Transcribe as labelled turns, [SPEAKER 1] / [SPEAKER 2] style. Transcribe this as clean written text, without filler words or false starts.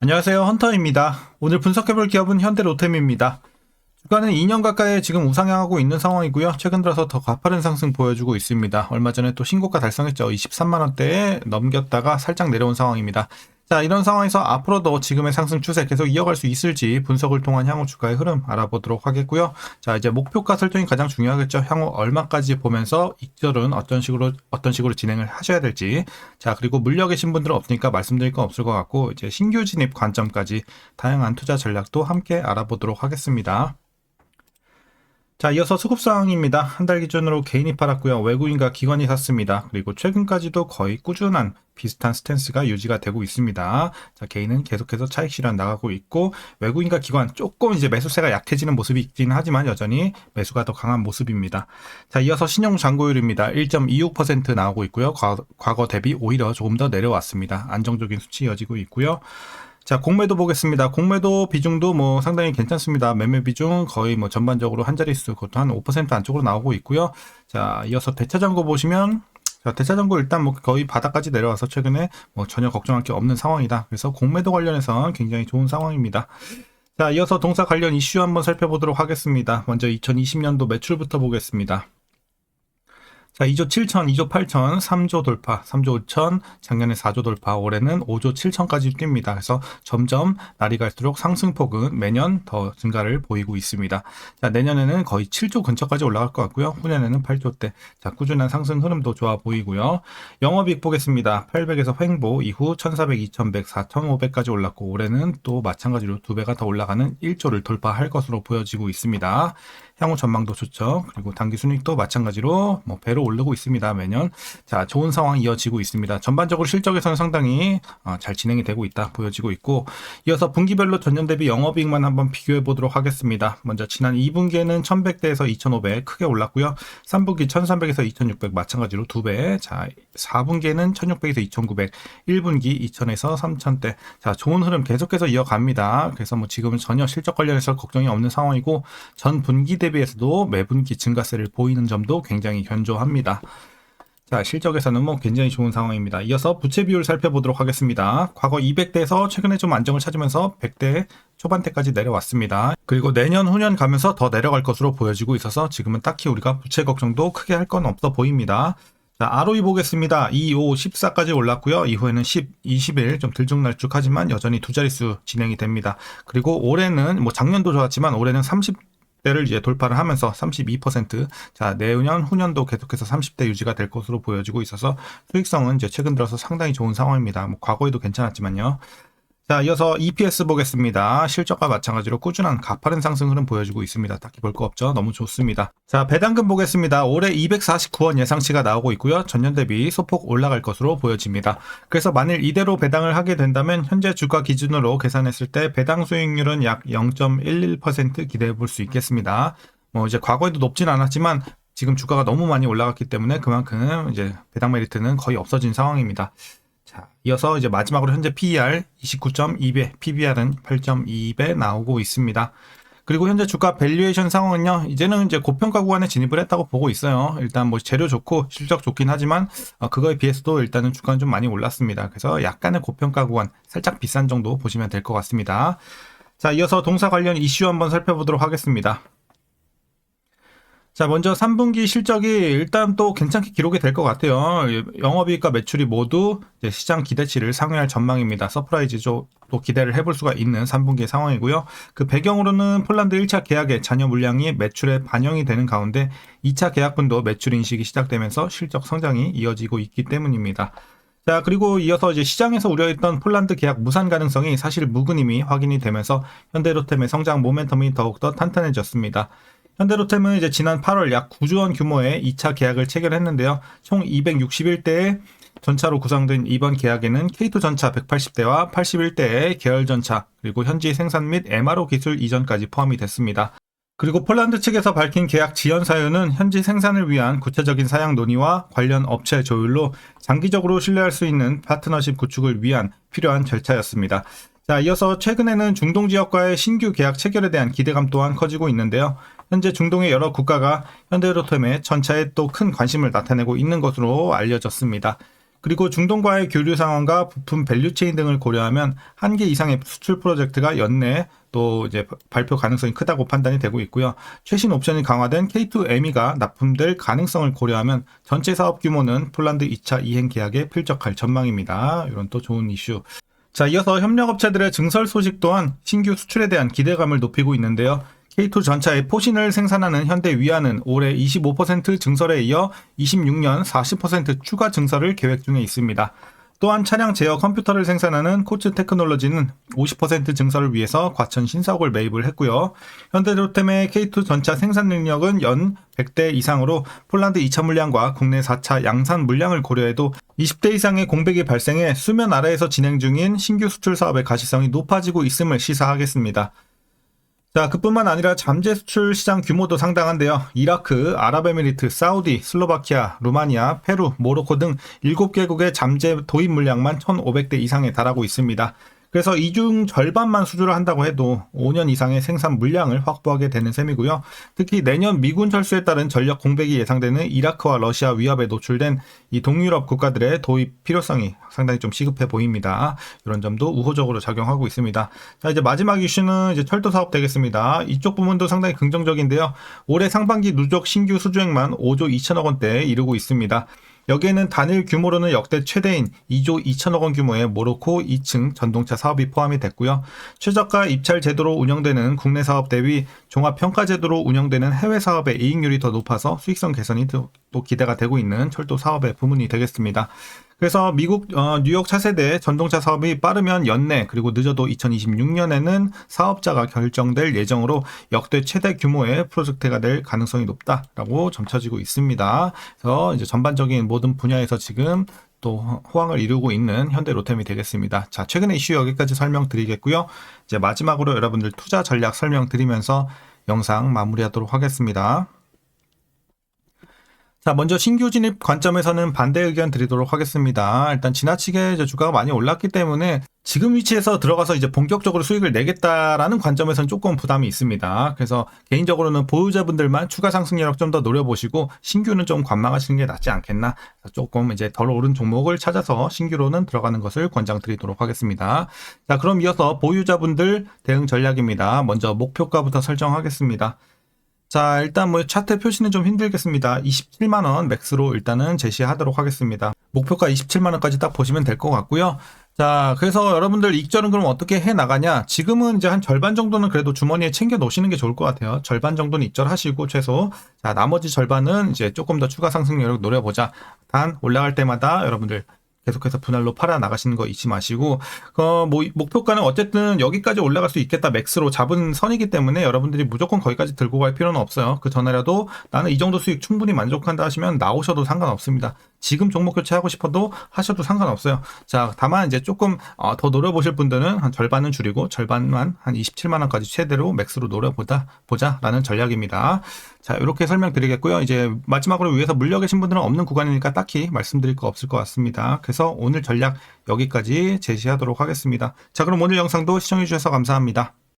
[SPEAKER 1] 안녕하세요. 헌터입니다. 오늘 분석해볼 기업은 현대로템입니다. 주가는 2년 가까이 지금 우상향하고 있는 상황이고요. 최근 들어서 더 가파른 상승 보여주고 있습니다. 얼마 전에 또 신고가 달성했죠. 23만원대에 넘겼다가 살짝 내려온 상황입니다. 자, 이런 상황에서 앞으로도 지금의 상승 추세 계속 이어갈 수 있을지 분석을 통한 향후 주가의 흐름 알아보도록 하겠고요. 자, 이제 목표가 설정이 가장 중요하겠죠. 향후 얼마까지 보면서 익절은 어떤 식으로 진행을 하셔야 될지. 자, 그리고 물려 계신 분들은 없으니까 말씀드릴 건 없을 것 같고, 이제 신규 진입 관점까지 다양한 투자 전략도 함께 알아보도록 하겠습니다. 자, 이어서 수급상황입니다. 한 달 기준으로 개인이 팔았고요. 외국인과 기관이 샀습니다. 그리고 최근까지도 거의 꾸준한 비슷한 스탠스가 유지가 되고 있습니다. 자, 개인은 계속해서 차익 실현 나가고 있고, 외국인과 기관 조금 이제 매수세가 약해지는 모습이 있긴 하지만 여전히 매수가 더 강한 모습입니다. 자, 이어서 신용 잔고율입니다. 1.26% 나오고 있고요. 과거 대비 오히려 조금 더 내려왔습니다. 안정적인 수치 이어지고 있고요. 자, 공매도 보겠습니다. 공매도 비중도 상당히 괜찮습니다. 매매 비중 거의 전반적으로 한 자릿수, 그것도 한 5% 안쪽으로 나오고 있고요. 자, 이어서 대차잔고 보시면, 자, 대차잔고 일단 거의 바닥까지 내려와서 최근에 전혀 걱정할 게 없는 상황이다. 그래서 공매도 관련해서는 굉장히 좋은 상황입니다. 자, 이어서 동사 관련 이슈 한번 살펴보도록 하겠습니다. 먼저 2020년도 매출부터 보겠습니다. 자, 2조 7천, 2조 8천, 3조 돌파, 3조 5천, 작년에 4조 돌파, 올해는 5조 7천까지 뜁니다. 그래서 점점 날이 갈수록 상승폭은 매년 더 증가를 보이고 있습니다. 자, 내년에는 거의 7조 근처까지 올라갈 것 같고요. 후년에는 8조대. 자, 꾸준한 상승 흐름도 좋아 보이고요. 영업이익 보겠습니다. 800에서 횡보 이후 1,400, 2,100, 4,500까지 올랐고, 올해는 또 마찬가지로 2배가 더 올라가는 1조를 돌파할 것으로 보여지고 있습니다. 향후 전망도 좋죠. 그리고 당기 순이익도 마찬가지로 배로 오르고 있습니다. 매년. 자, 좋은 상황 이어지고 있습니다. 전반적으로 실적에서는 상당히 잘 진행이 되고 있다 보여지고 있고, 이어서 분기별로 전년 대비 영업이익만 한번 비교해 보도록 하겠습니다. 먼저 지난 2분기에는 1,100대에서 2,500 크게 올랐고요. 3분기 1,300에서 2,600 마찬가지로 2배. 자, 4분기에는 1,600에서 2,900, 1분기 2,000에서 3,000대. 자, 좋은 흐름 계속해서 이어갑니다. 그래서 지금은 전혀 실적 관련해서 걱정이 없는 상황이고, 전 분기 대비해서도 매분기 증가세를 보이는 점도 굉장히 견조합니다. 자, 실적에서는 굉장히 좋은 상황입니다. 이어서 부채 비율 살펴보도록 하겠습니다. 과거 200대에서 최근에 좀 안정을 찾으면서 100대 초반대까지 내려왔습니다. 그리고 내년 후년 가면서 더 내려갈 것으로 보여지고 있어서 지금은 딱히 우리가 부채 걱정도 크게 할 건 없어 보입니다. 자, ROE 보겠습니다. 2, 5, 14까지 올랐고요. 이후에는 10, 21 좀 들쭉날쭉하지만 여전히 두 자릿수 진행이 됩니다. 그리고 올해는 작년도 좋았지만 올해는 30대를 이제 돌파를 하면서 32%. 자, 내년 후년도 계속해서 30대 유지가 될 것으로 보여지고 있어서 수익성은 이제 최근 들어서 상당히 좋은 상황입니다. 과거에도 괜찮았지만요. 자, 이어서 EPS 보겠습니다. 실적과 마찬가지로 꾸준한 가파른 상승 흐름 보여주고 있습니다. 딱히 볼 거 없죠. 너무 좋습니다. 자, 배당금 보겠습니다. 올해 249원 예상치가 나오고 있고요. 전년 대비 소폭 올라갈 것으로 보여집니다. 그래서 만일 이대로 배당을 하게 된다면 현재 주가 기준으로 계산했을 때 배당 수익률은 약 0.11% 기대해 볼 수 있겠습니다. 이제 과거에도 높진 않았지만 지금 주가가 너무 많이 올라갔기 때문에 그만큼 이제 배당 메리트는 거의 없어진 상황입니다. 자, 이어서 이제 마지막으로 현재 PER 29.2배, PBR은 8.2배 나오고 있습니다. 그리고 현재 주가 밸류에이션 상황은요, 이제는 이제 고평가 구간에 진입을 했다고 보고 있어요. 일단 재료 좋고 실적 좋긴 하지만 그거에 비해서도 일단은 주가는 좀 많이 올랐습니다. 그래서 약간의 고평가 구간, 살짝 비싼 정도 보시면 될 것 같습니다. 자, 이어서 동사 관련 이슈 한번 살펴보도록 하겠습니다. 자, 먼저 3분기 실적이 일단 또 괜찮게 기록이 될 것 같아요. 영업이익과 매출이 모두 이제 시장 기대치를 상회할 전망입니다. 서프라이즈도 기대를 해볼 수가 있는 3분기 상황이고요. 그 배경으로는 폴란드 1차 계약의 잔여 물량이 매출에 반영이 되는 가운데 2차 계약분도 매출 인식이 시작되면서 실적 성장이 이어지고 있기 때문입니다. 자, 그리고 이어서 이제 시장에서 우려했던 폴란드 계약 무산 가능성이 사실 무근임이 확인이 되면서 현대로템의 성장 모멘텀이 더욱더 탄탄해졌습니다. 현대로템은 이제 지난 8월 약 9조 원 규모의 2차 계약을 체결했는데요. 총 261대의 전차로 구성된 이번 계약에는 K2 전차 180대와 81대의 계열 전차, 그리고 현지 생산 및 MRO 기술 이전까지 포함이 됐습니다. 그리고 폴란드 측에서 밝힌 계약 지연 사유는 현지 생산을 위한 구체적인 사양 논의와 관련 업체 조율로 장기적으로 신뢰할 수 있는 파트너십 구축을 위한 필요한 절차였습니다. 자, 이어서 최근에는 중동 지역과의 신규 계약 체결에 대한 기대감 또한 커지고 있는데요. 현재 중동의 여러 국가가 현대로템의 전차에 또 큰 관심을 나타내고 있는 것으로 알려졌습니다. 그리고 중동과의 교류 상황과 부품 밸류체인 등을 고려하면 1개 이상의 수출 프로젝트가 연내 또 이제 발표 가능성이 크다고 판단이 되고 있고요. 최신 옵션이 강화된 K2ME가 납품될 가능성을 고려하면 전체 사업 규모는 폴란드 2차 이행 계약에 필적할 전망입니다. 이런 또 좋은 이슈. 자, 이어서 협력업체들의 증설 소식 또한 신규 수출에 대한 기대감을 높이고 있는데요. K2 전차의 포신을 생산하는 현대 위안은 올해 25% 증설에 이어 26년 40% 추가 증설을 계획 중에 있습니다. 또한 차량 제어 컴퓨터를 생산하는 코츠 테크놀로지는 50% 증설을 위해서 과천 신사옥을 매입을 했고요. 현대로템의 K2 전차 생산 능력은 연 100대 이상으로 폴란드 2차 물량과 국내 4차 양산 물량을 고려해도 20대 이상의 공백이 발생해 수면 아래에서 진행 중인 신규 수출 사업의 가시성이 높아지고 있음을 시사하겠습니다. 자, 그뿐만 아니라 잠재 수출 시장 규모도 상당한데요. 이라크, 아랍에미리트, 사우디, 슬로바키아, 루마니아, 페루, 모로코 등 7개국의 잠재 도입 물량만 1,500대 이상에 달하고 있습니다. 그래서 이 중 절반만 수주를 한다고 해도 5년 이상의 생산 물량을 확보하게 되는 셈이고요. 특히 내년 미군 철수에 따른 전력 공백이 예상되는 이라크와 러시아 위협에 노출된 이 동유럽 국가들의 도입 필요성이 상당히 좀 시급해 보입니다. 이런 점도 우호적으로 작용하고 있습니다. 자, 이제 마지막 이슈는 이제 철도 사업 되겠습니다. 이쪽 부분도 상당히 긍정적인데요. 올해 상반기 누적 신규 수주액만 5조 2천억 원대에 이르고 있습니다. 여기에는 단일 규모로는 역대 최대인 2조 2천억 원 규모의 모로코 2층 전동차 사업이 포함이 됐고요. 최저가 입찰 제도로 운영되는 국내 사업 대비 종합평가 제도로 운영되는 해외 사업의 이익률이 더 높아서 수익성 개선이 또 기대가 되고 있는 철도 사업의 부문이 되겠습니다. 그래서 미국 뉴욕 차세대 전동차 사업이 빠르면 연내 그리고 늦어도 2026년에는 사업자가 결정될 예정으로 역대 최대 규모의 프로젝트가 될 가능성이 높다라고 점쳐지고 있습니다. 그래서 이제 전반적인 모든 분야에서 지금 또 호황을 이루고 있는 현대로템이 되겠습니다. 자, 최근의 이슈 여기까지 설명드리겠고요. 이제 마지막으로 여러분들 투자 전략 설명드리면서 영상 마무리하도록 하겠습니다. 자, 먼저 신규 진입 관점에서는 반대 의견 드리도록 하겠습니다. 일단 지나치게 이제 주가가 많이 올랐기 때문에 지금 위치에서 들어가서 이제 본격적으로 수익을 내겠다라는 관점에서는 조금 부담이 있습니다. 그래서 개인적으로는 보유자분들만 추가 상승률을 좀 더 노려보시고 신규는 좀 관망하시는 게 낫지 않겠나. 조금 이제 덜 오른 종목을 찾아서 신규로는 들어가는 것을 권장드리도록 하겠습니다. 자, 그럼 이어서 보유자분들 대응 전략입니다. 먼저 목표가부터 설정하겠습니다. 자, 일단 뭐 차트 표시는 좀 힘들겠습니다. 27만원 맥스로 일단은 제시하도록 하겠습니다. 목표가 27만원까지 딱 보시면 될 것 같고요. 자, 그래서 여러분들 익절은 그럼 어떻게 해 나가냐? 지금은 이제 한 절반 정도는 그래도 주머니에 챙겨 놓으시는 게 좋을 것 같아요. 절반 정도는 익절하시고 최소. 자, 나머지 절반은 이제 조금 더 추가 상승률을 노려보자. 단 올라갈 때마다 여러분들 계속해서 분할로 팔아 나가시는 거 잊지 마시고, 뭐 목표가는 어쨌든 여기까지 올라갈 수 있겠다 맥스로 잡은 선이기 때문에 여러분들이 무조건 거기까지 들고 갈 필요는 없어요. 그 전에라도 나는 이 정도 수익 충분히 만족한다 하시면 나오셔도 상관없습니다. 지금 종목 교체하고 싶어도 하셔도 상관없어요. 자, 다만 이제 조금 더 노려보실 분들은 한 절반은 줄이고 절반만 한 27만원까지 최대로 맥스로 노려보자라는 전략입니다. 자, 이렇게 설명드리겠고요. 이제 마지막으로 위에서 물려 계신 분들은 없는 구간이니까 딱히 말씀드릴 거 없을 것 같습니다. 그래서 오늘 전략 여기까지 제시하도록 하겠습니다. 자, 그럼 오늘 영상도 시청해 주셔서 감사합니다.